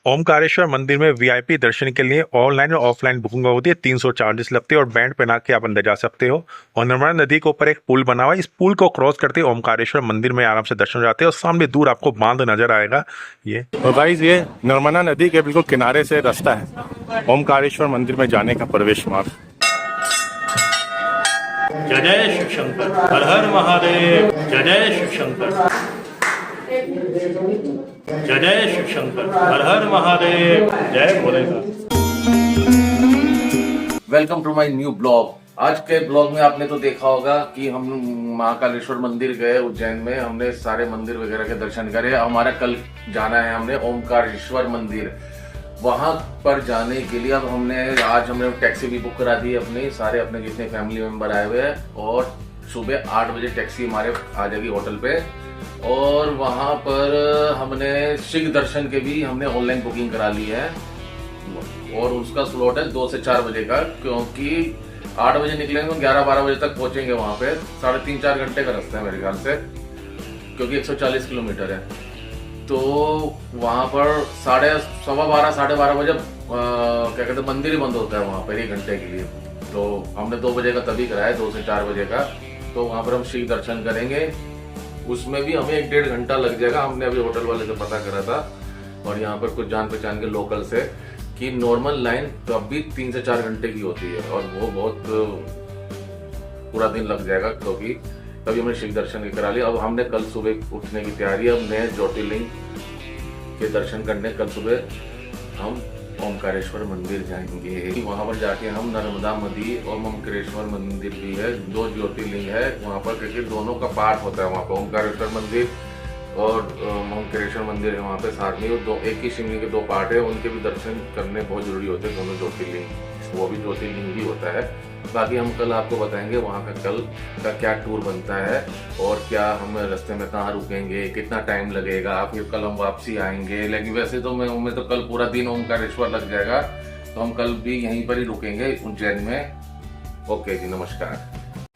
ओमकारेश्वर मंदिर में वीआईपी दर्शन के लिए ऑनलाइन और ऑफलाइन बुकिंग होती है। 300 चार्जेस लगते हैं और बैंड पहना के आप अंदर जा सकते हो। और नर्मदा नदी के ऊपर एक पुल बना हुआ है, इस पुल को क्रॉस करते ओमकारेश्वर मंदिर में आराम से दर्शन हो जाते हैं और सामने दूर आपको बांध नजर आएगा। ये और गाइस ये नर्मदा नदी के बिल्कुल किनारे से रास्ता है ओमकारेश्वर मंदिर में जाने का प्रवेश मार्ग। जय जय शिव शंकर, हर हर महादेव। जय जय शिव शंकर, जय जय शिव शंकर, हर हर महादेव। जय Bholenath. Welcome to my new blog. आज के ब्लॉग में आपने तो देखा होगा कि हम महाकालेश्वर मंदिर गए उज्जैन में, हमने सारे मंदिर वगैरह के दर्शन करे। हमारा कल जाना है हमने ओमकारेश्वर मंदिर, वहां पर जाने के लिए अब आज हमने टैक्सी भी बुक करा दी अपनी, सारे अपने जितने फैमिली मेंबर आए हुए हैं। और सुबह 8 बजे टैक्सी हमारे आ जाएगी होटल पे। और वहां पर हमने शीघ्र दर्शन के भी हमने ऑनलाइन बुकिंग करा ली है और उसका स्लॉट है 2 से 4 बजे का, क्योंकि 8 बजे निकलेंगे तो 11-12 बजे तक पहुंचेंगे वहां पे। 3.5-4 घंटे का रास्ता है मेरे ख्याल से, क्योंकि 140 किलोमीटर है। तो वहां पर 12:15 साढ़े 12 बजे क्या कहते हैं मंदिर ही बंद होता है वहां पर 1 घंटे के लिए। तो हमने 2 बजे का तभी कराया, 2 से 4 बजे का। तो वहां पर हम शीघ्र दर्शन करेंगे, उसमें भी हमें 1-1.5 घंटा लग जाएगा। हमने अभी होटल वाले से पता करा था और यहाँ पर कुछ जान पहचान के लोकल से कि नॉर्मल लाइन तो अब भी 3 से 4 घंटे की होती है और वो बहुत पूरा दिन लग जाएगा, क्योंकि तभी हमने शीघ्र दर्शन करा लिया। अब हमने कल सुबह उठने की तैयारी, अब नए ज्योतिर्लिंग के दर्शन करने कल सुबह हम ओमकारेश्वर मंदिर जाएंगे। वहां पर जाके हम नर्मदा नदी और ओमकारेश्वर मंदिर भी है, 2 ज्योतिर्लिंग है वहां पर, क्योंकि दोनों का पाठ होता है वहां पर। ओमकारेश्वर मंदिर और ओमकारेश्वर मंदिर है वहाँ पे साथ में, एक ही शिवलिंग के 2 पार्ट है, उनके भी दर्शन करने बहुत जरूरी होते हैं दोनों ज्योतिर्लिंग, वो भी ज्योतिर्लिंग ही होता है। बाकी हम कल आपको बताएंगे वहाँ का कल का क्या टूर बनता है और क्या हम रास्ते में कहाँ रुकेंगे, कितना टाइम लगेगा, फिर कल हम वापसी आएंगे। लेकिन वैसे तो मैं तो कल पूरा दिन ओमकारेश्वर लग जाएगा, तो हम कल भी यहीं पर ही रुकेंगे उज्जैन में। ओके जी, नमस्कार।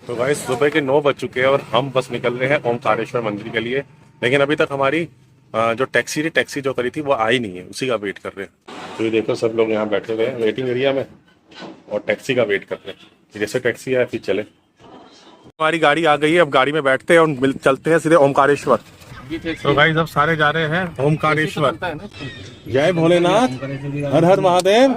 तो गाइस सुबह के 9 बज चुके हैं और हम बस निकल रहे हैं ओमकारेश्वर मंदिर के लिए। लेकिन अभी तक हमारी जो टैक्सी जो करी थी वो आई नहीं है, उसी का वेट कर रहे हैं। तो ये देखो सब लोग यहाँ बैठे हुए हैं वेटिंग एरिया में और टैक्सी का वेट कर रहे हैं। जैसे टैक्सी आए फिर चले। हमारी गाड़ी आ गई है, अब गाड़ी में बैठते हैं और चलते हैं सीधे ओमकारेश्वर। तो गाइस अब सारे जा रहे हैं ओमकारेश्वर। जय भोलेनाथ, हर हर महादेव।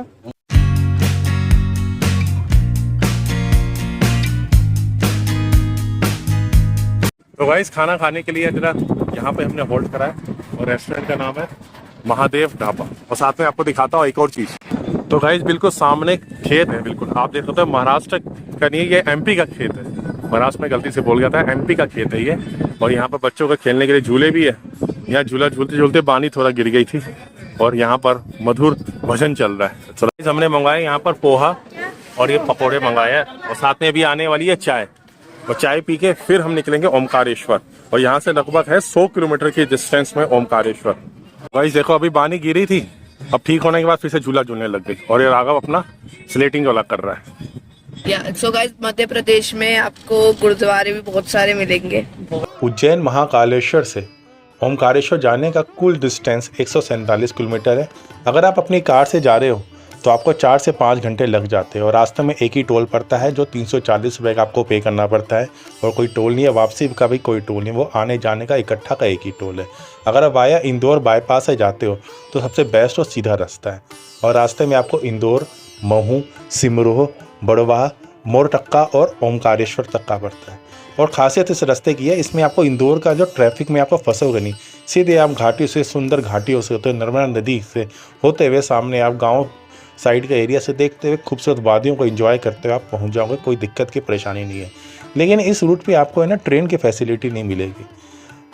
तो गाइस खाना खाने के लिए जरा यहाँ पे हमने होल्ड करा है और रेस्टोरेंट का नाम है महादेव ढाबा। और साथ में आपको दिखाता हूँ एक और चीज। तो गाइस बिल्कुल सामने खेत है, बिल्कुल आप देख सकते हो। महाराष्ट्र का नहीं, ये एमपी का खेत है। महाराष्ट्र में गलती से बोल गया था, एमपी का खेत है ये। और यहाँ पर बच्चों का खेलने के लिए झूले भी है। यहाँ झूला झूलते झूलते पानी थोड़ा गिर गई थी और यहाँ पर मधुर भजन चल रहा है। तो गाइस हमने मंगाए यहाँ पर पोहा और ये पकौड़े मंगाए हैं और साथ में अभी आने वाली है चाय। और चाय पी के फिर हम निकलेंगे ओमकारेश्वर। और यहाँ से लगभग है 100 किलोमीटर की डिस्टेंस में ओमकारेश्वर। गाइस देखो अभी पानी गिरी थी, अब ठीक होने के बाद फिर से झूला झूलने लग गई। और ये राघव अपना स्लेटिंग वाला कर रहा है। सो गाइस मध्य प्रदेश में आपको गुरुद्वारे भी बहुत सारे मिलेंगे। उज्जैन महाकालेश्वर से ओमकारेश्वर जाने का कुल डिस्टेंस 147 किलोमीटर है। अगर आप अपनी कार से जा रहे हो तो आपको 4 से 5 घंटे लग जाते हैं और रास्ते में एक ही टोल पड़ता है जो 340 रुपये का आपको पे करना पड़ता है। और कोई टोल नहीं है, वापसी का भी कोई टोल नहीं, वो आने जाने का इकट्ठा का एक ही टोल है। अगर आप वाया इंदौर बाईपास से जाते हो तो सबसे बेस्ट और सीधा रास्ता है। और रास्ते में आपको इंदौर, महू, सिमरोह, बड़वाह, मोरटक्का और ओमकारेश्वर तक का पड़ता है। और खासियत इस रास्ते की है, इसमें आपको इंदौर का जो ट्रैफिक में आपको फंसोगे नहीं, सीधे आप घाटी से, सुंदर घाटियों से होते हुए, नर्मदा नदी से होते हुए सामने आप गाँव साइड का एरिया से देखते हुए खूबसूरत वादियों को एंजॉय करते हुए आप पहुंच जाओगे। कोई दिक्कत की परेशानी नहीं है। लेकिन इस रूट पे आपको है ना ट्रेन की फैसिलिटी नहीं मिलेगी।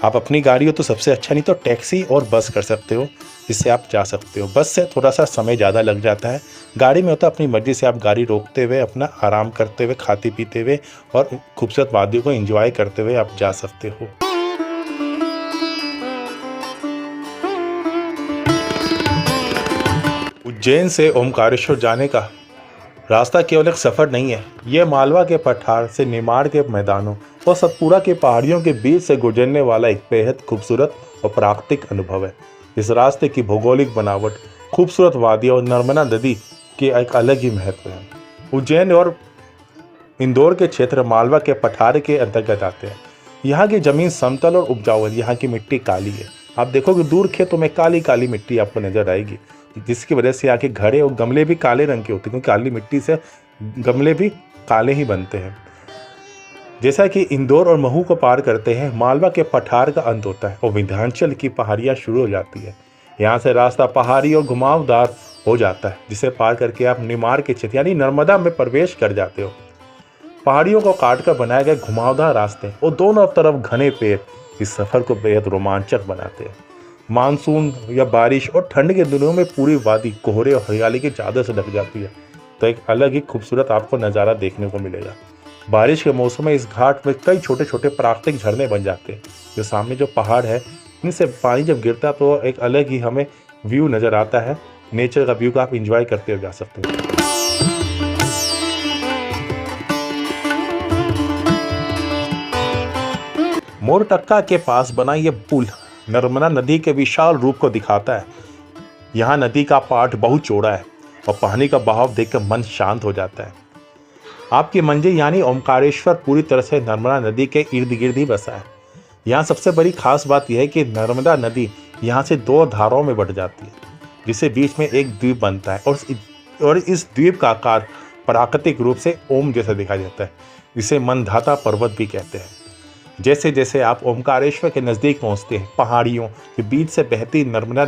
आप अपनी गाड़ी हो तो सबसे अच्छा, नहीं तो टैक्सी और बस कर सकते हो, इससे आप जा सकते हो। बस से थोड़ा सा समय ज़्यादा लग जाता है, गाड़ी में होता है अपनी मर्जी से आप गाड़ी रोकते हुए अपना आराम करते हुए, खाते पीते हुए और खूबसूरत वादियों को एंजॉय करते हुए आप जा सकते हो। उज्जैन से ओमकारेश्वर जाने का रास्ता केवल एक सफ़र नहीं है, ये मालवा के पठार से निमाड़ के मैदानों और सतपुड़ा के पहाड़ियों के बीच से गुजरने वाला एक बेहद खूबसूरत और प्राकृतिक अनुभव है। इस रास्ते की भौगोलिक बनावट खूबसूरत वादी और नर्मदा नदी के एक अलग ही महत्व है। उज्जैन और इंदौर के क्षेत्र मालवा के पठार के अंतर्गत आते हैं। यहाँ की ज़मीन समतल और उपजाऊ है। यहाँ की मिट्टी काली है। आप देखोगे दूर खेतों में काली काली मिट्टी आपको नजर आएगी, जिसकी वजह से यहाँ के घड़े और गमले भी काले रंग के होते हैं, क्योंकि काली मिट्टी से गमले भी काले ही बनते हैं। जैसा कि इंदौर और महू को पार करते हैं, मालवा के पठार का अंत होता है और विंध्याचल की पहाड़ियाँ शुरू हो जाती है। यहाँ से रास्ता पहाड़ी और घुमावदार हो जाता है, जिसे पार करके आप निमाड़ के क्षेत्र यानी नर्मदा में प्रवेश कर जाते हो। पहाड़ियों को काट कर बनाए गए घुमावदार रास्ते और दोनों तरफ घने पेड़ इस सफ़र को बेहद रोमांचक बनाते हैं। मानसून या बारिश और ठंड के दिनों में पूरी वादी कोहरे और हरियाली की चादर से ढक जाती है, तो एक अलग ही खूबसूरत आपको नज़ारा देखने को मिलेगा। बारिश के मौसम में इस घाट में कई छोटे छोटे प्राकृतिक झरने बन जाते हैं। जो सामने जो पहाड़ है, इनसे पानी जब गिरता तो एक अलग ही हमें व्यू नज़र आता है। नेचर का व्यू का आप इंजॉय करते हुए जा सकते हैं। मोरटक्का के पास बना ये पुल नर्मदा नदी के विशाल रूप को दिखाता है। यहाँ नदी का पाट बहुत चौड़ा है और पानी का बहाव देखकर मन शांत हो जाता है। आपकी मंजिल यानी ओमकारेश्वर पूरी तरह से नर्मदा नदी के इर्द गिर्द ही बसा है। यहाँ सबसे बड़ी खास बात यह है कि नर्मदा नदी यहाँ से 2 धाराओं में बढ़ जाती है, जिससे बीच में एक द्वीप बनता है और इस द्वीप का आकार प्राकृतिक रूप से ओम जैसा दिखाई देता है। इसे मनधाता पर्वत भी कहते हैं। जैसे जैसे आप ओमकारेश्वर के नज़दीक पहुँचते हैं, पहाड़ियों के बीच से बहती नर्मदा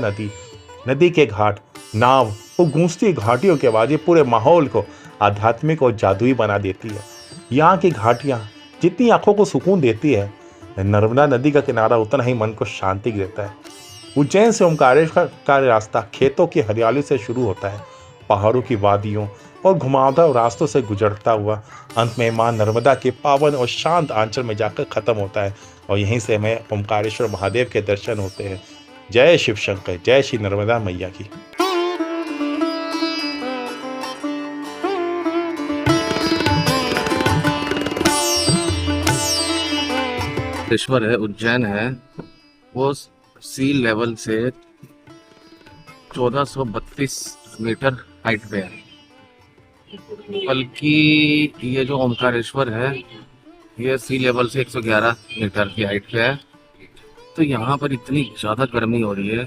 नदी के घाट, नाव और गूंजती घाटियों की आवाज़ें पूरे माहौल को आध्यात्मिक और जादुई बना देती है। यहाँ की घाटियाँ जितनी आंखों को सुकून देती है, नर्मदा नदी का किनारा उतना ही मन को शांति देता है। उज्जैन से ओमकारेश्वर का रास्ता खेतों की हरियाली से शुरू होता है, पहाड़ों की वादियों और घुमावदार रास्तों से गुजरता हुआ अंत में मां नर्मदा के पावन और शांत आंचल में जाकर ख़त्म होता है और यहीं से हमें ओमकारेश्वर महादेव के दर्शन होते हैं। जय शिव शंकर, जय श्री नर्मदा मैया की। ओमकारेश्वर है, उज्जैन है, वो सी लेवल से 1432 मीटर हाइट पे है। बल्कि ये जो ओमकारेश्वर है, ये सी लेवल से 111 मीटर की हाइट पे है। तो यहाँ पर इतनी ज़्यादा गर्मी हो रही है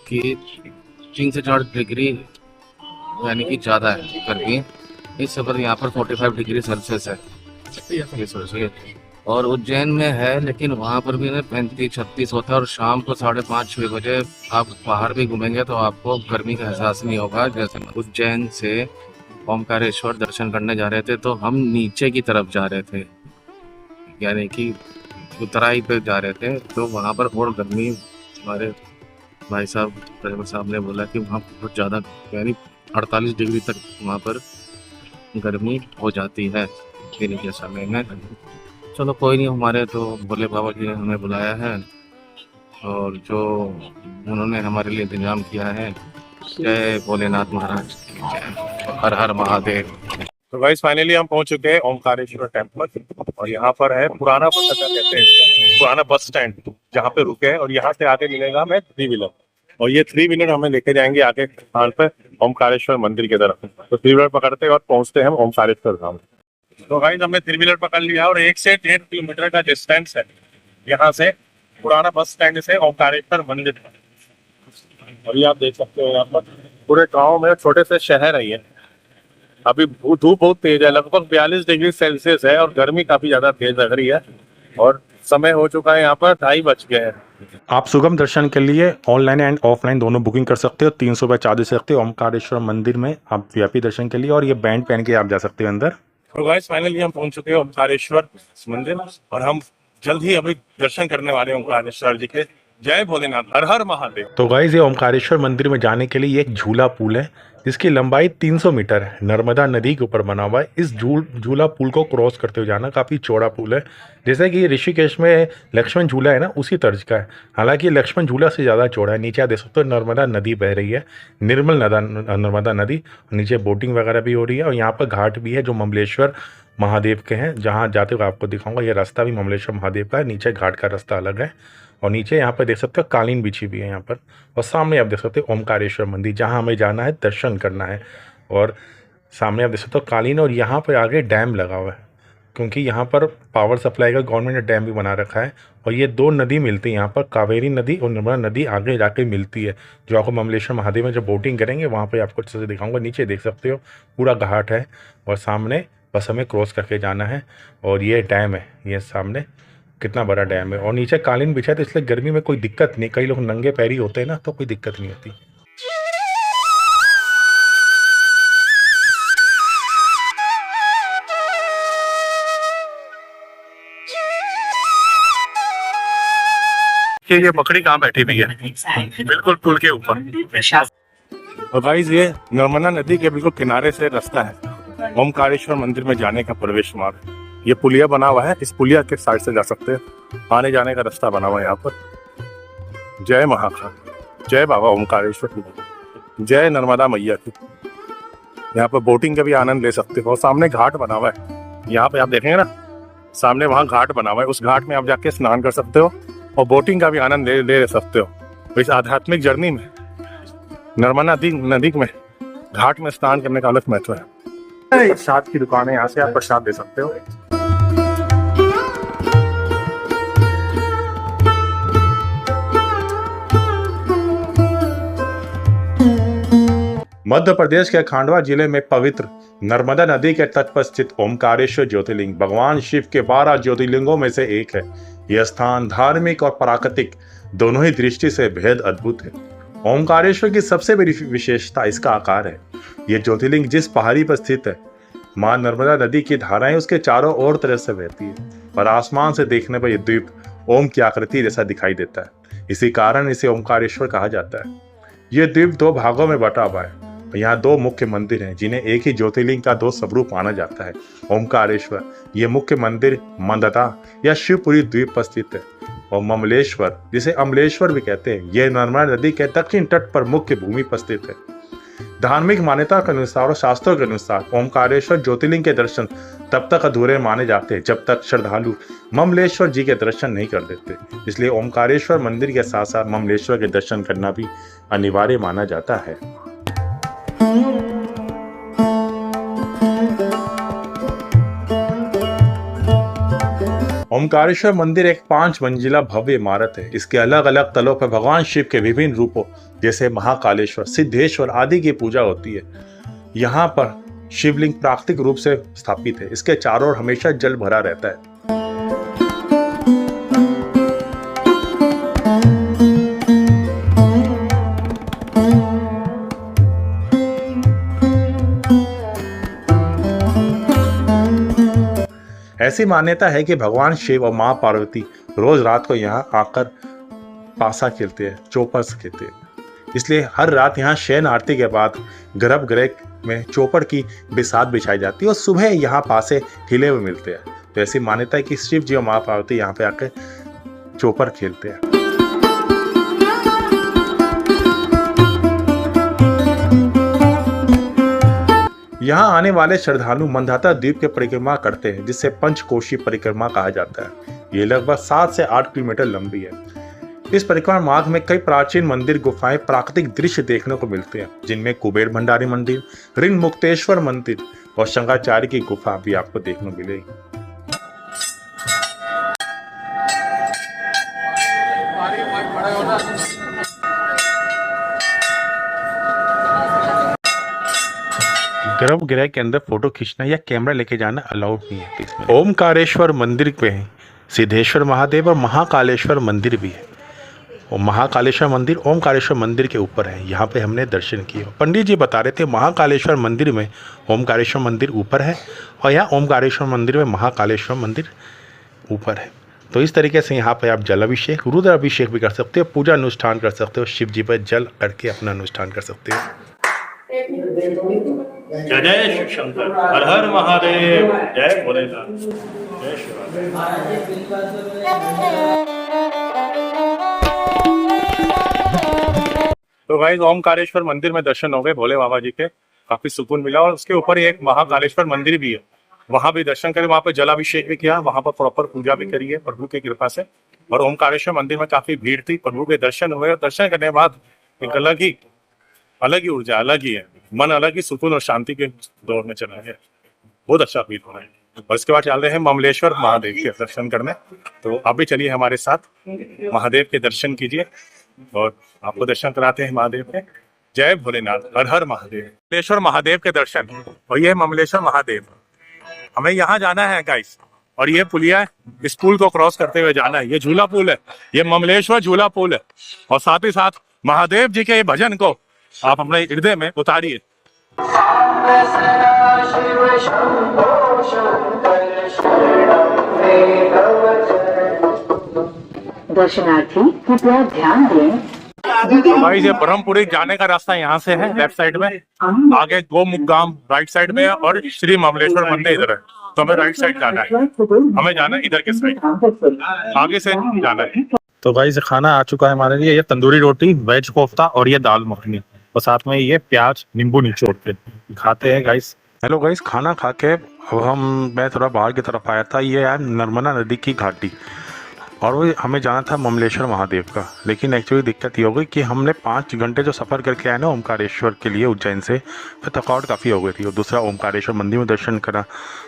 कि 3 से 4 डिग्री यानी कि ज़्यादा है गर्मी। इस वक्त यहाँ पर 45 डिग्री सेल्सियस है और उज्जैन में है, लेकिन वहाँ पर भी 35-36 होता है। और शाम को 5:30-6 बजे आप बाहर भी घूमेंगे तो आपको गर्मी का एहसास नहीं होगा। जैसे उज्जैन से ओमकारेश्वर दर्शन करने जा रहे थे तो हम नीचे की तरफ जा रहे थे, यानी कि उतराई पे जा रहे थे, तो वहाँ पर और गर्मी, हमारे भाई साहब ड्राइवर साहब ने बोला कि वहाँ बहुत ज़्यादा यानी 48 डिग्री तक वहाँ पर गर्मी हो जाती है दिन के समय में। चलो कोई नहीं, हमारे तो भोले बाबा जी ने हमें बुलाया है और जो उन्होंने हमारे लिए इंतजाम किया है। जय भोलेनाथ महाराज की जय, हर हर महादेव। तो गाइस फाइनली हम पहुंच चुके हैं ओमकारेश्वर टेम्पल और यहाँ पर है पुराना बस अड्डा, कहते हैं पुराना बस स्टैंड, जहाँ पे रुके हैं। और यहाँ से आगे मिलेगा हमें 3 व्हीलर और ये 3 व्हीलर हमें लेके जाएंगे आगे स्थान पे ओमकारेश्वर मंदिर की तरफ। तो 3 व्हीलर पकड़ते हैं और पहुंचते हैं हम ओमकारेश्वर धाम। तो गाइस हमने 3 व्हीलर पकड़ लिया और 1 से 1.5 किलोमीटर का डिस्टेंस है यहाँ से पुराना बस स्टैंड से ओमकारेश्वर मंदिर। और ये आप देख सकते हो यहाँ पर पूरे गांव में छोटे से शहर है ये। अभी धूप बहुत तेज है, लगभग 42 डिग्री सेल्सियस है और गर्मी काफी ज्यादा तेज लग रही है और समय हो चुका है यहाँ पर 2:30 बज गए हैं। आप सुगम दर्शन के लिए ऑनलाइन एंड ऑफलाइन दोनों बुकिंग कर सकते हो। 300 रुपये चार्ज दे सकते हो ओमकारेश्वर मंदिर में आप वीआईपी दर्शन के लिए, और ये बैंड पहन के आप जा सकते हो अंदर। तो गाइस फाइनली हम पहुंच चुके हैं ओमकारेश्वर मंदिर और हम जल्द ही अभी दर्शन करने वाले हैं ओमकारेश्वर जी के। जय भोलेनाथ, हर हर महादेव। तो गाइस ये ओमकारेश्वर मंदिर में जाने के लिए एक झूला पुल है जिसकी लंबाई 300 मीटर है, नर्मदा नदी के ऊपर बना हुआ है। इस झूला पुल को क्रॉस करते हुए जाना, काफ़ी चौड़ा पुल है। जैसे कि ऋषिकेश में लक्ष्मण झूला है ना, उसी तर्ज का है। हालांकि लक्ष्मण झूला से ज़्यादा चौड़ा है। नीचे आप देख सकते हो नर्मदा नदी बह रही है, निर्मल नर्मदा नदी। नीचे बोटिंग वगैरह भी हो रही है और यहाँ पर घाट भी है जो ममलेश्वर महादेव के हैं, जहाँ जाते हुए आपको दिखाऊंगा। ये रास्ता भी ममलेश्वर महादेव का है, नीचे घाट का रास्ता अलग है। और नीचे यहाँ पर देख सकते हो कालीन बिछी हुई है यहाँ पर। और सामने आप देख सकते हो ओमकारेश्वर मंदिर, जहाँ हमें जाना है, दर्शन करना है। और सामने आप देख सकते हो कालीन, और यहाँ पर आगे डैम लगा हुआ है, क्योंकि यहाँ पर पावर सप्लाई का गवर्नमेंट ने डैम भी बना रखा है। और ये दो नदी मिलती है यहाँ पर, कावेरी नदी और नर्मदा नदी आगे जाके मिलती है, जो आपको ममलेश्वर महादेव में जब बोटिंग करेंगे वहाँ पे आपको अच्छे से दिखाऊंगा। नीचे देख सकते हो पूरा घाट है, और सामने बस हमें क्रॉस करके जाना है। और ये डैम है, ये सामने कितना बड़ा डैम है। और नीचे कालीन बिछा है, तो इसलिए गर्मी में कोई दिक्कत नहीं। कई लोग नंगे पैरी होते हैं ना, तो कोई दिक्कत नहीं होती। ये बकरी कहाँ बैठी हुई है, बिल्कुल पुल के ऊपर। और गाइस ये नर्मदा नदी के बिल्कुल किनारे से रास्ता है ओमकारेश्वर मंदिर में जाने का, प्रवेश मार्ग। ये पुलिया बना हुआ है, इस पुलिया के साइड से जा सकते हैं, आने जाने का रास्ता बना हुआ है यहाँ पर। जय महाकाल, जय बाबा ओमकारेश्वर, जय नर्मदा मैया की। यहाँ पर बोटिंग का भी आनंद ले सकते हो। और सामने घाट बना हुआ है, यहाँ पे आप देखेंगे ना, सामने वहाँ घाट बना हुआ है, उस घाट में आप जाके स्नान कर सकते हो और बोटिंग का भी आनंद ले सकते हो। तो इस आध्यात्मिक जर्नी में नर्मदा नदी में घाट में स्नान करने का अलग महत्व है। प्रसाद की दुकान है, यहाँ से आप प्रसाद दे सकते हो। मध्य प्रदेश के खंडवा जिले में पवित्र नर्मदा नदी के तट पर स्थित ओमकारेश्वर ज्योतिर्लिंग भगवान शिव के 12 ज्योतिर्लिंगों में से एक है। यह स्थान धार्मिक और प्राकृतिक दोनों ही दृष्टि से बेहद अद्भुत है। ओमकारेश्वर की सबसे बड़ी विशेषता इसका आकार है। यह ज्योतिर्लिंग जिस पहाड़ी पर स्थित है, मां नर्मदा नदी की धाराएं उसके चारों ओर तरफ से बहती है, और आसमान से देखने पर यह द्वीप ओम की आकृति जैसा दिखाई देता है। इसी कारण इसे ओमकारेश्वर कहा जाता है। यह द्वीप 2 भागों में बटा हुआ है। यहाँ 2 मुख्य मंदिर हैं, जिन्हें एक ही ज्योतिर्लिंग का 2 स्वरूप माना जाता है। ओमकारेश्वर ये मुख्य मंदिर मंदता या शिवपुरी द्वीप पर स्थित है, और ममलेश्वर जिसे अमलेश्वर भी कहते हैं, यह नर्मदा नदी के दक्षिण तट पर मुख्य भूमि पर स्थित है। धार्मिक मान्यता के अनुसार और शास्त्रों के अनुसार ओमकारेश्वर ज्योतिर्लिंग के दर्शन तब तक अधूरे माने जाते हैं जब तक श्रद्धालु ममलेश्वर जी के दर्शन नहीं कर देते। इसलिए ओमकारेश्वर मंदिर के साथ साथ ममलेश्वर के दर्शन करना भी अनिवार्य माना जाता है। ओमकारेश्वर मंदिर एक 5 मंजिला भव्य इमारत है। इसके अलग अलग तलों पर भगवान शिव के विभिन्न रूपों जैसे महाकालेश्वर, सिद्धेश्वर आदि की पूजा होती है। यहाँ पर शिवलिंग प्राकृतिक रूप से स्थापित है। इसके चारों ओर हमेशा जल भरा रहता है। ऐसी मान्यता है कि भगवान शिव और मां पार्वती रोज रात को यहाँ आकर पासा खेलते हैं, चौपड़ खेलते हैं। इसलिए हर रात यहाँ शयन आरती के बाद गर्भगृह में चौपड़ की बिसात बिछाई जाती है और सुबह यहाँ पासे हिले हुए मिलते हैं। तो ऐसी मान्यता है कि शिव जी और मां पार्वती यहाँ पे आकर चौपड़ खेलते हैं। यहाँ आने वाले श्रद्धालु मंदाता द्वीप के परिक्रमा करते हैं, जिसे पंचकोशी परिक्रमा कहा जाता है। ये लगभग 7 से 8 किलोमीटर लंबी है। इस परिक्रमा मार्ग में कई प्राचीन मंदिर, गुफाएं, प्राकृतिक दृश्य देखने को मिलते हैं, जिनमें कुबेर भंडारी मंदिर, ऋण मुक्तेश्वर मंदिर और शंकराचार्य की गुफा भी आपको देखने को मिलेगी। गर्भगृह के अंदर फोटो खींचना या कैमरा लेके जाना अलाउड नहीं है इसमें। ओमकारेश्वर मंदिर में सिद्धेश्वर महादेव और महाकालेश्वर मंदिर भी है। और महाकालेश्वर मंदिर ओमकारेश्वर मंदिर के ऊपर है। यहाँ पे हमने दर्शन किए। पंडित जी बता रहे थे महाकालेश्वर मंदिर में ओमकारेश्वर मंदिर ऊपर है, और यहाँ ओमकारेश्वर मंदिर में महाकालेश्वर मंदिर ऊपर है। तो इस तरीके से यहाँ पे आप जलाभिषेक, रुद्र अभिषेक भी कर सकते हो, पूजा अनुष्ठान कर सकते हो, शिव जी पर जल करके अपना अनुष्ठान कर सकते हो। जय जय शिव शंकर, हर हर महादेव, जय भोलेनाथ, जय शिवाय। तो गाइस ओमकारेश्वर मंदिर में दर्शन हो गए भोले बाबा जी के, काफी सुकून मिला। और उसके ऊपर ही एक महाकालेश्वर मंदिर भी है, वहां भी दर्शन करें, वहां पर जलाभिषेक भी किया, वहां पर प्रॉपर पूजा भी करी है प्रभु की कृपा से। और ओमकारेश्वर मंदिर में काफी भीड़ थी, प्रभु के दर्शन हुए और दर्शन करने के बाद एक अलग ही ऊर्जा, अलग ही है मन, अलग ही सुकून और शांति के दौर में चला गया। बहुत अच्छा फील हो रहा है। और इसके बाद चल रहे हैं ममलेश्वर महादेव के दर्शन करने। तो आप भी चलिए हमारे साथ, महादेव के दर्शन कीजिए और आपको दर्शन कराते हैं महादेव के। जय भोलेनाथ, हर हर महादेव। ममलेश्वर महादेव के दर्शन, और ये ममलेश्वर महादेव, हमें यहाँ जाना है गाइस। और ये पुलिया, इस पुल को क्रॉस करते हुए जाना है। ये झूला पुल है, ये ममलेश्वर झूला पुल है। और साथ ही साथ महादेव जी के भजन को आप अपने हृदय में उतारिए। दर्शनार्थी कृपया ध्यान दें। भाई ये ब्रह्मपुरी जाने का रास्ता यहाँ से है, लेफ्ट साइड में, आगे गोमुखगाम राइट साइड में है, और श्री ममलेश्वर मंदिर इधर है। तो हमें राइट साइड जाना है, हमें जाना है इधर के साइड, आगे से जाना है। तो भाई ये खाना आ चुका है हमारे लिए। ये तंदूरी रोटी, वेज कोफ्ता और ये दाल मखनी, और साथ में ये प्याज नींबू निचोड़ के खाते हैं गाइस। हेलो गाइस, खाना खा के अब मैं थोड़ा बाहर की तरफ आया था। ये है नर्मदा नदी की घाटी, और वो हमें जाना था ममलेश्वर महादेव का। लेकिन एक्चुअली दिक्कत ये हो गई कि हमने 5 घंटे जो सफ़र करके आए ना ओमकारेश्वर के लिए उज्जैन से, फिर थकावट काफ़ी हो गई थी। और दूसरा ओमकारेश्वर मंदिर में दर्शन करा।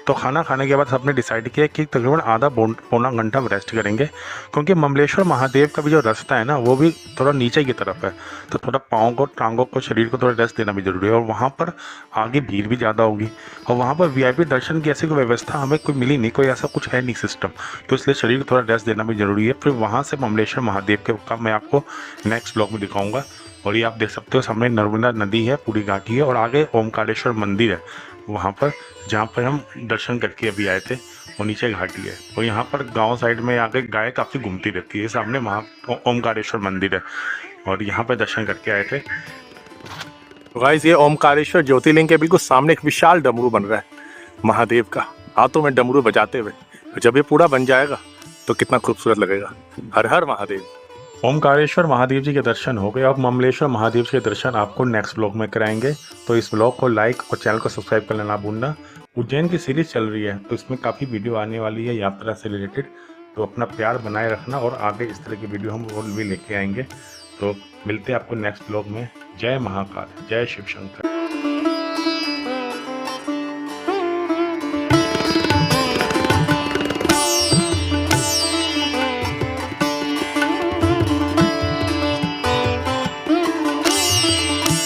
तो खाना खाने के बाद सबने डिसाइड किया कि तकरीबन आधा पौना घंटा हम रेस्ट करेंगे, क्योंकि ममलेश्वर महादेव का भी जो रास्ता है ना वो भी थोड़ा नीचे की तरफ है। तो थोड़ा पाँव को, टांगों को, शरीर को थोड़ा रेस्ट देना भी ज़रूरी है। और वहाँ पर आगे भीड़ भी ज़्यादा होगी, और वहाँ पर VIP दर्शन की ऐसी कोई व्यवस्था हमें कोई मिली नहीं, कोई ऐसा कुछ है नहीं सिस्टम। तो इसलिए शरीर को थोड़ा रेस्ट देना भी ज़रूरी है। फिर वहाँ से ममलेश्वर महादेव के का मैं आपको नेक्स्ट ब्लॉग में दिखाऊंगा। और ये आप देख सकते हो सामने नर्मदा नदी है, पूरी घाटी है, और आगे ओमकारेश्वर मंदिर है वहाँ पर, जहाँ पर हम दर्शन करके अभी आए थे। और नीचे घाटी है, और यहाँ पर गांव साइड में आगे गाय काफ़ी घूमती रहती है। सामने ओमकारेश्वर मंदिर है, और यहाँ पर दर्शन करके आए थे। तो गाइस ये ओमकारेश्वर ज्योतिर्लिंग के बिल्कुल सामने एक विशाल डमरू बन रहा है महादेव का, हाथों में डमरू बजाते हुए। जब ये पूरा बन जाएगा तो कितना खूबसूरत लगेगा। हर हर महादेव। ओमकारेश्वर महादेव जी के दर्शन हो गए। अब ममलेश्वर महादेव के दर्शन आपको नेक्स्ट ब्लॉग में कराएंगे। तो इस ब्लॉग को लाइक और चैनल को सब्सक्राइब करना ना भूलना। उज्जैन की सीरीज चल रही है, तो इसमें काफ़ी वीडियो आने वाली है यात्रा से रिलेटेड। तो अपना प्यार बनाए रखना, और आगे इस तरह की वीडियो हम और भी लेके आएंगे। तो मिलते हैं आपको नेक्स्ट ब्लॉग में। जय महाकाल, जय शिव शंकर।